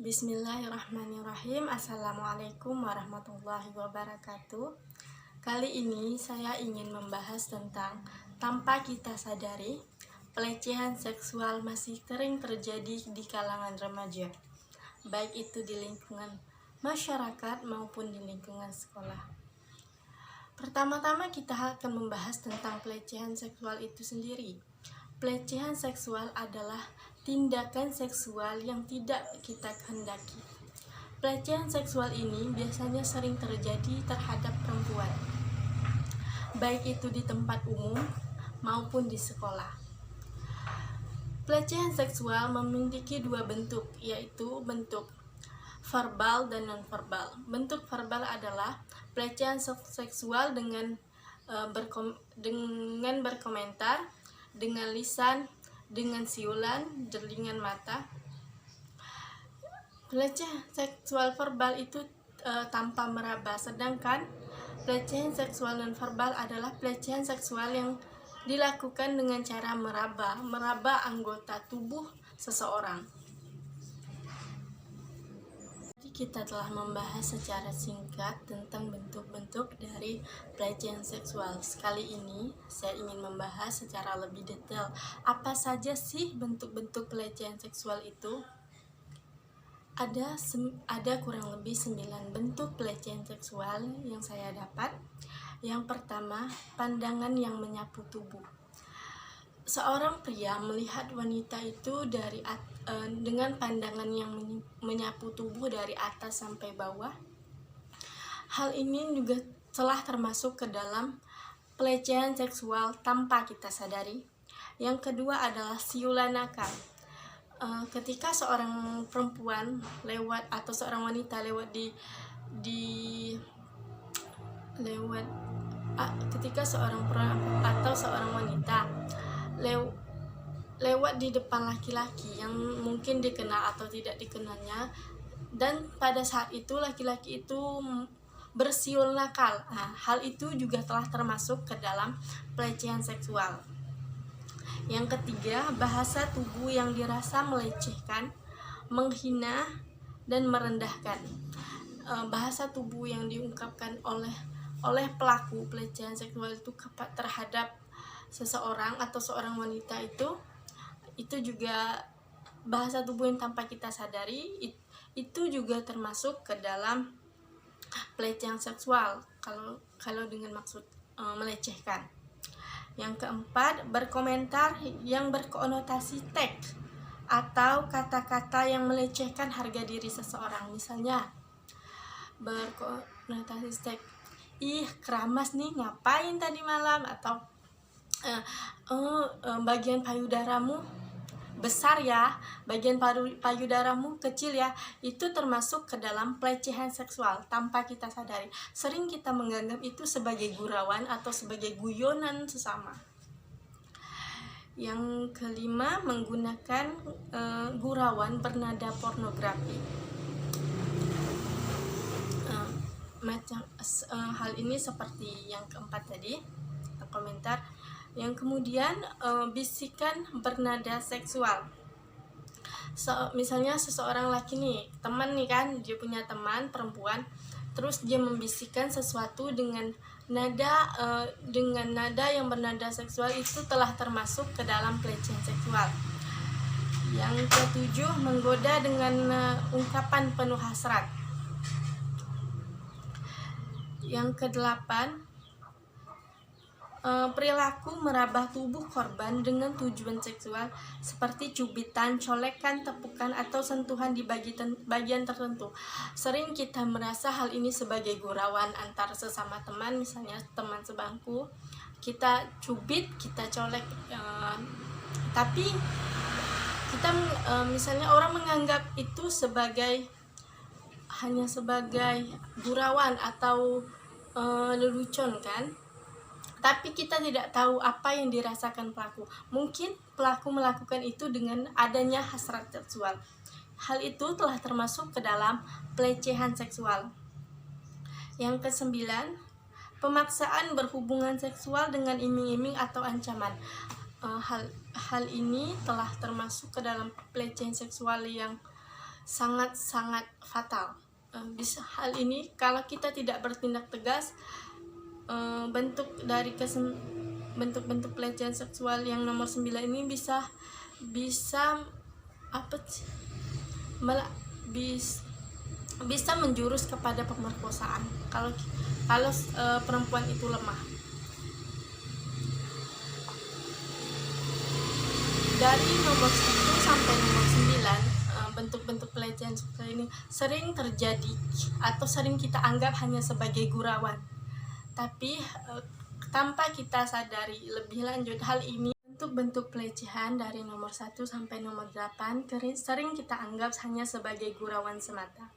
Bismillahirrahmanirrahim. Assalamualaikum warahmatullahi wabarakatuh. Kali ini saya ingin membahas tentang tanpa kita sadari, pelecehan seksual masih sering terjadi di kalangan remaja, baik itu di lingkungan masyarakat maupun di lingkungan sekolah. Pertama-tama kita akan membahas tentang pelecehan seksual itu sendiri. Pelecehan seksual adalah tindakan seksual yang tidak kita kehendaki. Pelecehan seksual ini biasanya sering terjadi terhadap perempuan, baik itu di tempat umum maupun di sekolah. Pelecehan seksual memiliki dua bentuk, yaitu bentuk verbal dan non-verbal. Bentuk verbal adalah pelecehan seksual dengan berkomentar, dengan lisan, dengan siulan, delingan mata. Pelecehan seksual verbal itu tanpa meraba, sedangkan pelecehan seksual non-verbal adalah pelecehan seksual yang dilakukan dengan cara meraba anggota tubuh seseorang. Kita telah membahas secara singkat tentang bentuk-bentuk dari pelecehan seksual. Sekali ini saya ingin membahas secara lebih detail apa saja sih bentuk-bentuk pelecehan seksual itu. Ada kurang lebih 9 bentuk pelecehan seksual yang saya dapat. Yang pertama, pandangan yang menyapu tubuh. Seorang pria melihat wanita itu dengan pandangan yang menyapu tubuh dari atas sampai bawah. Hal ini juga telah termasuk ke dalam pelecehan seksual tanpa kita sadari. Yang kedua adalah siulan nakal. Ketika seorang perempuan lewat atau seorang wanita ketika seorang perempuan atau seorang wanita lewat di depan laki-laki yang mungkin dikenal atau tidak dikenalnya, dan pada saat itu laki-laki itu bersiul nakal. Hal itu juga telah termasuk ke dalam pelecehan seksual. Yang ketiga, bahasa tubuh yang dirasa melecehkan, menghina, dan merendahkan. Bahasa tubuh yang diungkapkan oleh pelaku pelecehan seksual itu terhadap seseorang atau seorang wanita itu juga bahasa tubuh yang tanpa kita sadari, itu juga termasuk ke dalam pelecehan seksual kalau dengan maksud melecehkan. Yang keempat, berkomentar yang berkonotasi teks atau kata-kata yang melecehkan harga diri seseorang. Misalnya berkonotasi teks, ih keramas nih, ngapain tadi malam, atau bagian payudaramu besar ya, bagian payudaramu kecil ya. Itu termasuk ke dalam pelecehan seksual tanpa kita sadari. Sering kita menganggap itu sebagai gurauan atau sebagai guyonan sesama. Yang kelima, menggunakan gurauan bernada pornografi. Hal ini seperti yang keempat tadi, komentar. Yang kemudian bisikan bernada seksual. Misalnya seseorang laki nih, teman nih kan, dia punya teman perempuan, terus dia membisikkan sesuatu dengan nada yang bernada seksual, itu telah termasuk ke dalam pelecehan seksual. Yang ketujuh, menggoda dengan ungkapan penuh hasrat. Yang kedelapan, perilaku meraba tubuh korban dengan tujuan seksual seperti cubitan, colekan, tepukan, atau sentuhan di bagian tertentu. Sering kita merasa hal ini sebagai gurauan antar sesama teman, misalnya teman sebangku, kita cubit, kita colek, tapi kita misalnya orang menganggap itu hanya sebagai gurauan atau lelucon kan. Tapi kita tidak tahu apa yang dirasakan pelaku. Mungkin pelaku melakukan itu dengan adanya hasrat seksual. Hal itu telah termasuk ke dalam pelecehan seksual. Yang kesembilan, pemaksaan berhubungan seksual dengan iming-iming atau ancaman. Hal ini telah termasuk ke dalam pelecehan seksual yang sangat-sangat fatal. Bisa hal ini kalau kita tidak bertindak tegas, bentuk-bentuk pelecehan seksual yang nomor 9 ini bisa apa sih? Bisa menjurus kepada pemerkosaan kalau perempuan itu lemah. Dari nomor 1 sampai nomor 9, bentuk-bentuk pelecehan seksual ini sering terjadi atau sering kita anggap hanya sebagai gurauan. Tapi tanpa kita sadari lebih lanjut hal ini, bentuk-bentuk pelecehan dari nomor 1 sampai nomor 8 sering kita anggap hanya sebagai gurauan semata.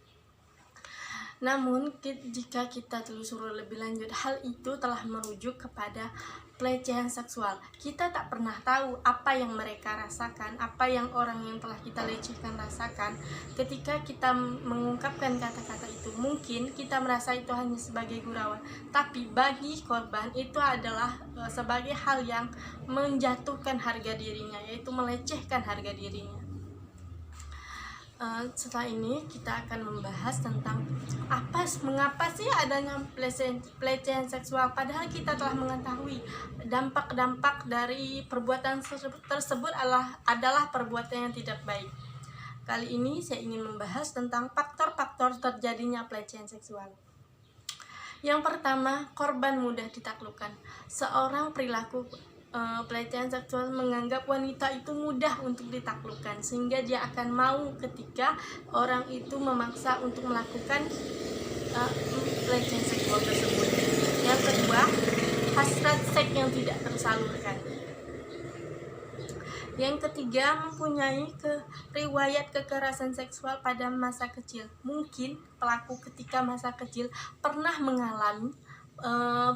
Namun jika kita telusuri lebih lanjut, hal itu telah merujuk kepada pelecehan seksual. Kita tak pernah tahu apa yang mereka rasakan, apa yang orang yang telah kita lecehkan rasakan. Ketika kita mengungkapkan kata-kata itu, mungkin kita merasa itu hanya sebagai gurauan, tapi bagi korban itu adalah sebagai hal yang menjatuhkan harga dirinya, yaitu melecehkan harga dirinya. Setelah ini kita akan membahas tentang mengapa sih adanya pelecehan seksual, padahal kita telah mengetahui dampak-dampak dari perbuatan tersebut adalah perbuatan yang tidak baik. Kali ini saya ingin membahas tentang faktor-faktor terjadinya pelecehan seksual. Yang pertama, korban mudah ditaklukkan. Seorang perilaku pelecehan seksual menganggap wanita itu mudah untuk ditaklukkan, sehingga dia akan mau ketika orang itu memaksa untuk melakukan pelecehan seksual tersebut. Yang kedua, hasrat seks yang tidak tersalurkan. Yang ketiga, mempunyai riwayat kekerasan seksual pada masa kecil. Mungkin pelaku ketika masa kecil pernah mengalami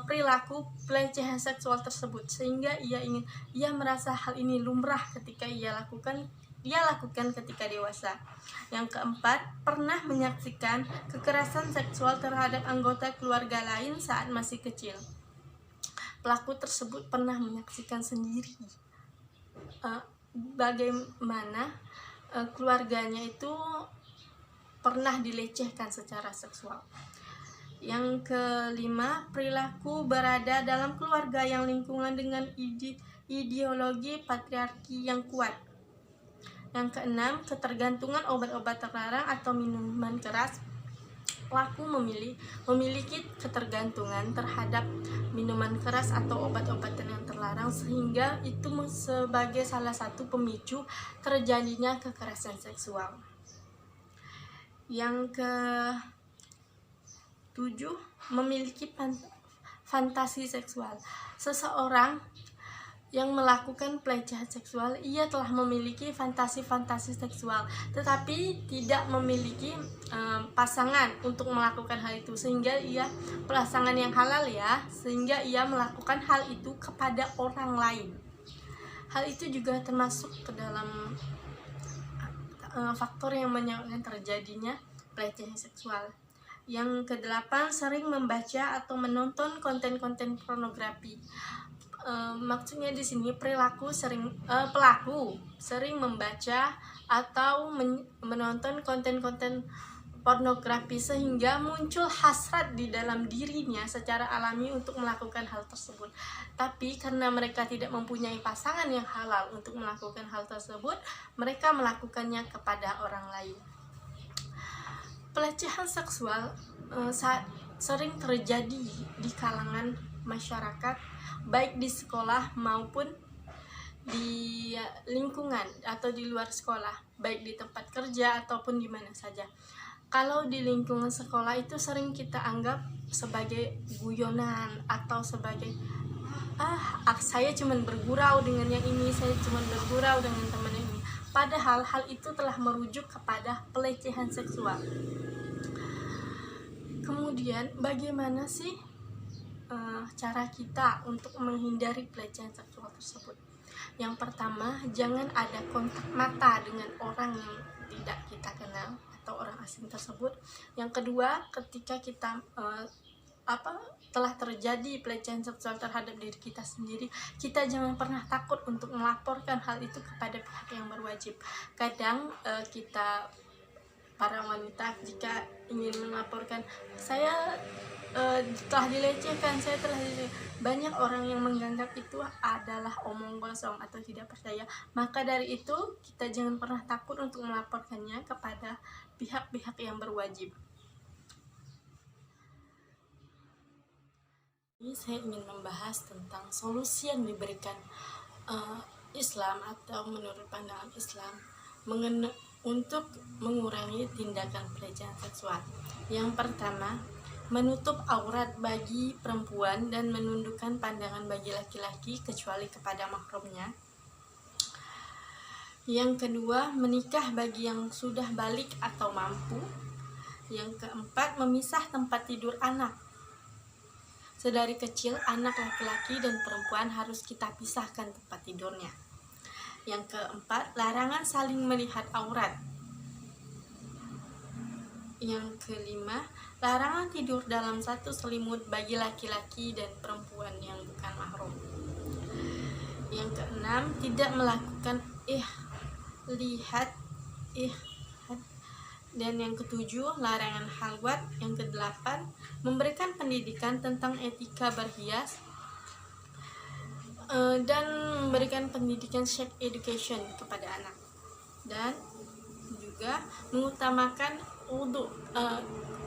perilaku pelecehan seksual tersebut, sehingga ia merasa hal ini lumrah ketika ia lakukan ketika dewasa. Yang keempat, pernah menyaksikan kekerasan seksual terhadap anggota keluarga lain saat masih kecil. Pelaku tersebut pernah menyaksikan sendiri bagaimana keluarganya itu pernah dilecehkan secara seksual. Yang kelima, perilaku berada dalam keluarga yang lingkungan dengan ideologi patriarki yang kuat. Yang keenam, ketergantungan obat-obat terlarang atau minuman keras. Pelaku memiliki ketergantungan terhadap minuman keras atau obat-obatan yang terlarang, sehingga itu sebagai salah satu pemicu terjadinya kekerasan seksual. Yang ke-7, memiliki fantasi seksual. Seseorang yang melakukan pelecehan seksual, ia telah memiliki fantasi-fantasi seksual, tetapi tidak memiliki pasangan untuk melakukan hal itu, sehingga ia pasangan yang halal sehingga ia melakukan hal itu kepada orang lain. Hal itu juga termasuk ke dalam faktor yang menyebabkan terjadinya pelecehan seksual. Yang ke-8, sering membaca atau menonton konten-konten pornografi. Maksudnya di sini pelaku sering membaca atau menonton konten-konten pornografi, sehingga muncul hasrat di dalam dirinya secara alami untuk melakukan hal tersebut. Tapi karena mereka tidak mempunyai pasangan yang halal untuk melakukan hal tersebut, mereka melakukannya kepada orang lain. Pelecehan seksual sering terjadi di kalangan masyarakat, baik di sekolah maupun di lingkungan atau di luar sekolah, baik di tempat kerja ataupun di mana saja. Kalau di lingkungan sekolah itu sering kita anggap sebagai guyonan atau sebagai saya cuma bergurau dengan yang ini, saya cuma bergurau dengan teman ini. Padahal hal itu telah merujuk kepada pelecehan seksual. Kemudian bagaimana sih cara kita untuk menghindari pelecehan seksual tersebut? Yang pertama, jangan ada kontak mata dengan orang yang tidak kita kenal atau orang asing tersebut. Yang kedua, ketika kita telah terjadi pelecehan seksual terhadap diri kita sendiri, kita jangan pernah takut untuk melaporkan hal itu kepada pihak yang berwajib. Kadang kita para wanita jika ingin melaporkan saya telah dilecehkan, banyak orang yang menganggap itu adalah omong kosong atau tidak percaya. Maka dari itu kita jangan pernah takut untuk melaporkannya kepada pihak-pihak yang berwajib. Ini saya ingin membahas tentang solusi yang diberikan Islam atau menurut pandangan Islam untuk mengurangi tindakan pelecehan seksual. Yang pertama, menutup aurat bagi perempuan dan menundukkan pandangan bagi laki-laki kecuali kepada mahramnya. Yang kedua, menikah bagi yang sudah balik atau mampu. Yang keempat, memisah tempat tidur anak. Sedari kecil, anak laki-laki dan perempuan harus kita pisahkan tempat tidurnya. Yang keempat, larangan saling melihat aurat. Yang kelima, larangan tidur dalam satu selimut bagi laki-laki dan perempuan yang bukan mahram. Yang keenam, tidak melakukan lihat. Dan yang ketujuh, larangan halwat. Yang kedelapan, memberikan pendidikan tentang etika berhias dan memberikan pendidikan sex education kepada anak. Dan juga mengutamakan wudhu.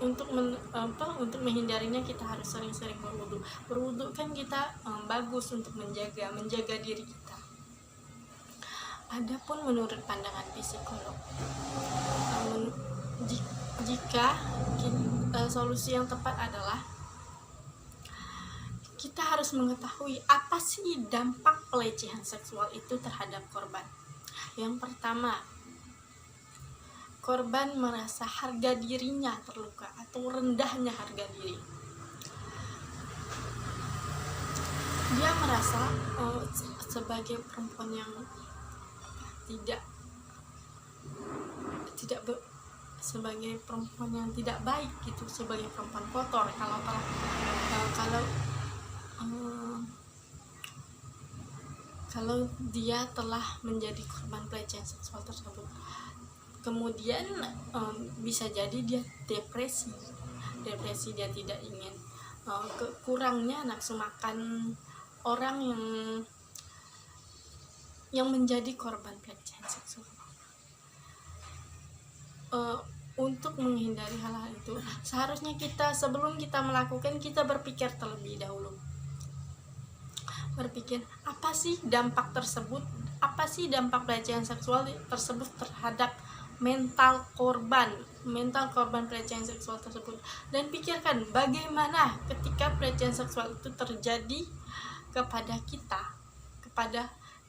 Untuk menghindarinya kita harus sering-sering berwudhu. Berwudhu kan kita bagus untuk menjaga diri kita. Adapun menurut pandangan psikolog, jika solusi yang tepat adalah kita harus mengetahui apa sih dampak pelecehan seksual itu terhadap korban. Yang pertama, korban merasa harga dirinya terluka atau rendahnya harga diri. Dia merasa sebagai perempuan yang sebagai perempuan yang tidak baik gitu, sebagai perempuan kotor kalau dia telah menjadi korban pelecehan seksual tersebut. Kemudian bisa jadi dia depresi, dia tidak ingin, kurangnya nafsu makan orang yang menjadi korban pelecehan seksual. Untuk menghindari hal-hal itu, seharusnya kita sebelum kita melakukan, kita berpikir terlebih dahulu. Berpikir, apa sih dampak tersebut? Apa sih dampak pelecehan seksual tersebut terhadap mental korban pelecehan seksual tersebut? Dan pikirkan bagaimana ketika pelecehan seksual itu terjadi kepada kita,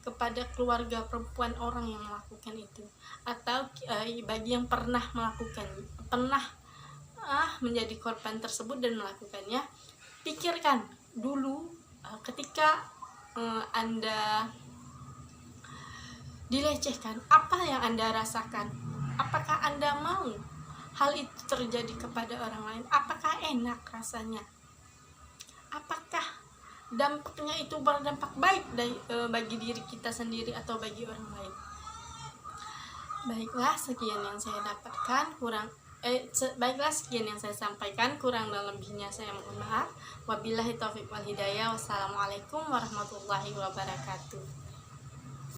kepada keluarga perempuan orang yang melakukan itu, atau bagi yang pernah menjadi korban tersebut dan melakukannya. Pikirkan dulu ketika Anda dilecehkan, apa yang Anda rasakan? Apakah Anda mau hal itu terjadi kepada orang lain? Apakah enak rasanya? Apakah dampaknya itu berdampak baik bagi diri kita sendiri atau bagi orang lain? Baiklah, sekian yang saya sampaikan. Kurang dan lebihnya saya mohon maaf. Wabillahi taufiq wal hidayah. Wassalamualaikum warahmatullahi wabarakatuh.